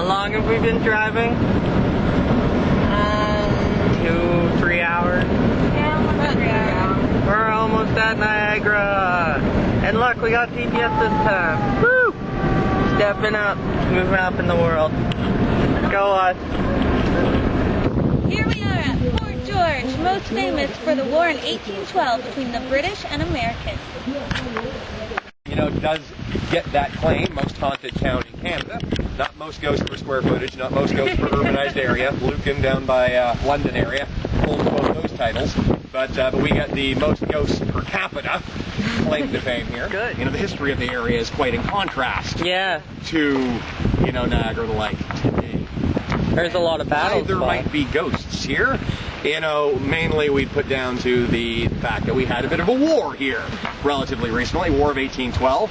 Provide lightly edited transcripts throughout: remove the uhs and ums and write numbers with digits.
How long have we been driving? 2, 3 hours. Yeah, about 3 hours. We're almost at Niagara. And look, we got GPS this time. Woo! Stepping up, moving up in the world. Go us. Here we are at Fort George, most famous for the war in 1812 between the British and Americans. You know, it does get that claim, most haunted town in Canada. Not most ghosts per square footage, not most ghosts per urbanized area. Lucan down by London area holds both those titles. But we got the most ghosts per capita claim to fame here. Good. You know, the history of the area is quite in contrast to, you know, Niagara the Lake today. There's a lot of battles. There might be ghosts here. You know, mainly we'd put down to the fact that we had a bit of a war here relatively recently, War of 1812.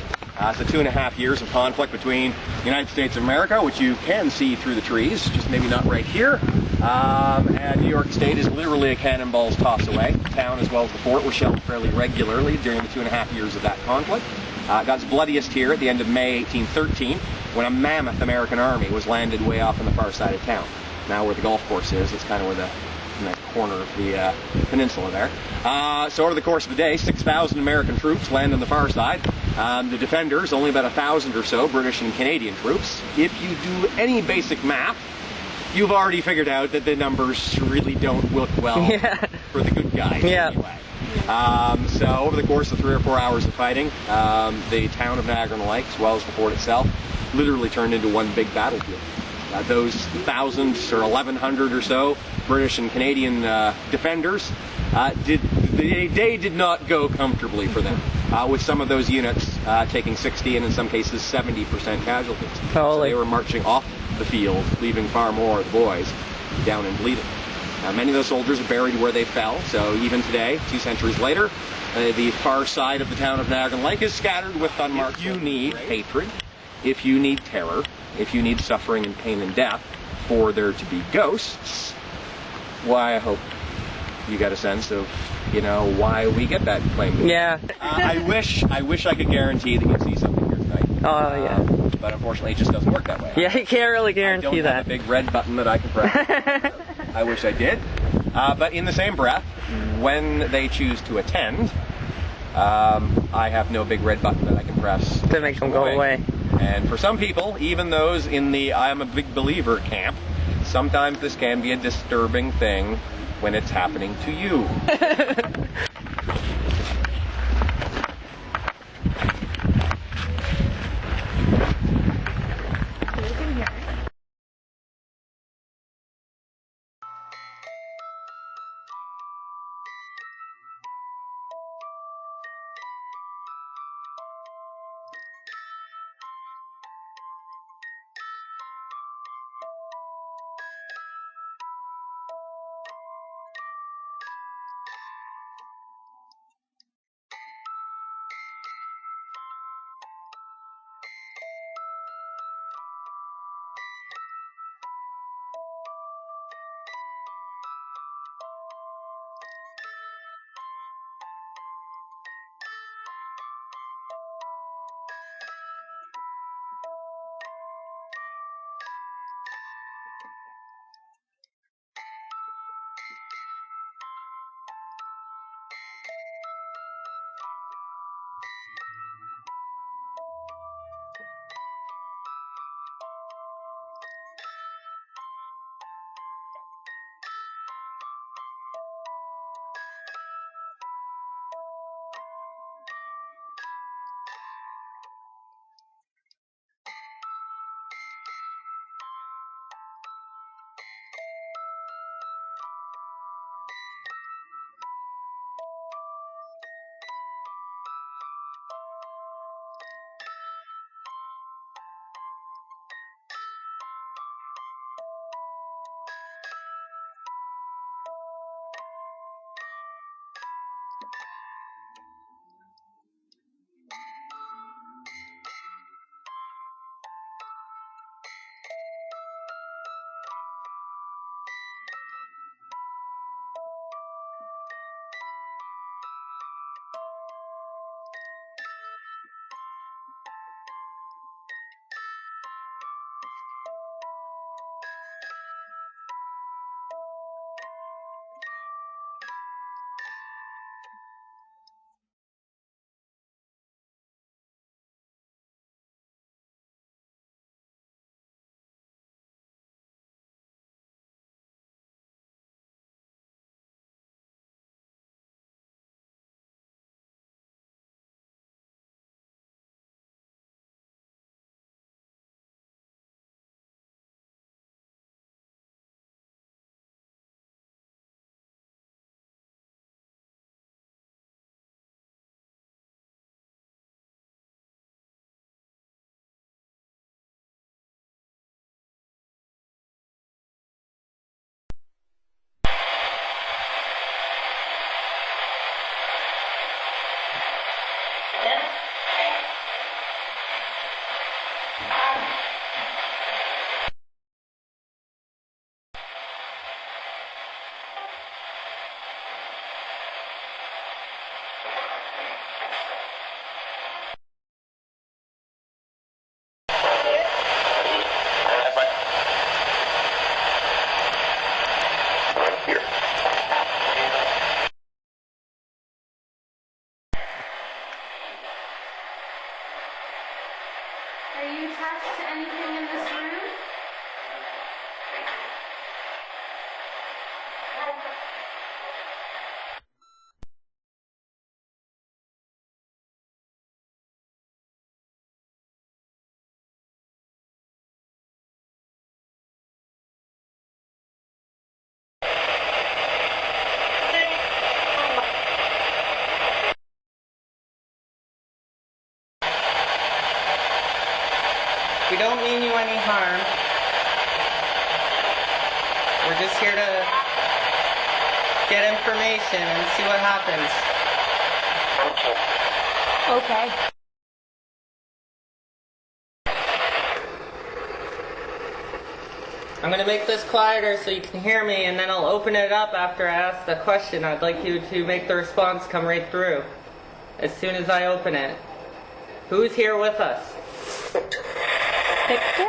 So 2.5 years of conflict between the United States of America, which you can see through the trees, just maybe not right here. And New York State is literally a cannonball's toss away. The town as well as the fort were shelled fairly regularly during the 2.5 years of that conflict. It got its bloodiest here at the end of May 1813, when a mammoth American army was landed way off on the far side of town. Now where the golf course is, it's kind of where the corner of the peninsula there. So over the course of the day, 6,000 American troops land on the far side. The defenders, only about 1,000 or so British and Canadian troops. If you do any basic math, you've already figured out that the numbers really don't look well for the good guys anyway. So over the course of 3 or 4 hours of fighting, the town of Niagara on the Lake, as well as the fort itself, literally turned into one big battlefield. Those 1,000 or 1,100 or so British and Canadian defenders, the day did not go comfortably for them, with some of those units taking 60 and in some cases 70% casualties. So they were marching off the field, leaving far more of the boys down and bleeding. Many of those soldiers are buried where they fell, so even today, 2 centuries later, the far side of the town of Niagara on the Lake is scattered with unmarked. If you need hatred, if you need terror, if you need suffering and pain and death for there to be ghosts, why, I hope you got a sense of, you know, why we get that claim. Yeah. I wish I could guarantee that you'd see something here tonight. Oh, yeah. But unfortunately, it just doesn't work that way. Yeah, you can't really guarantee that. I don't have a big red button that I can press. I wish I did. But in the same breath, when they choose to attend, I have no big red button that I can press to make them go away. And for some people, even those in the I'm a big believer camp, sometimes this can be a disturbing thing when it's happening to you. Are you attached to anything in this room? We don't mean you any harm. We're just here to get information and see what happens. Okay. I'm going to make this quieter so you can hear me, and then I'll open it up after I ask the question. I'd like you to make the response come right through as soon as I open it. Who's here with us? Victor?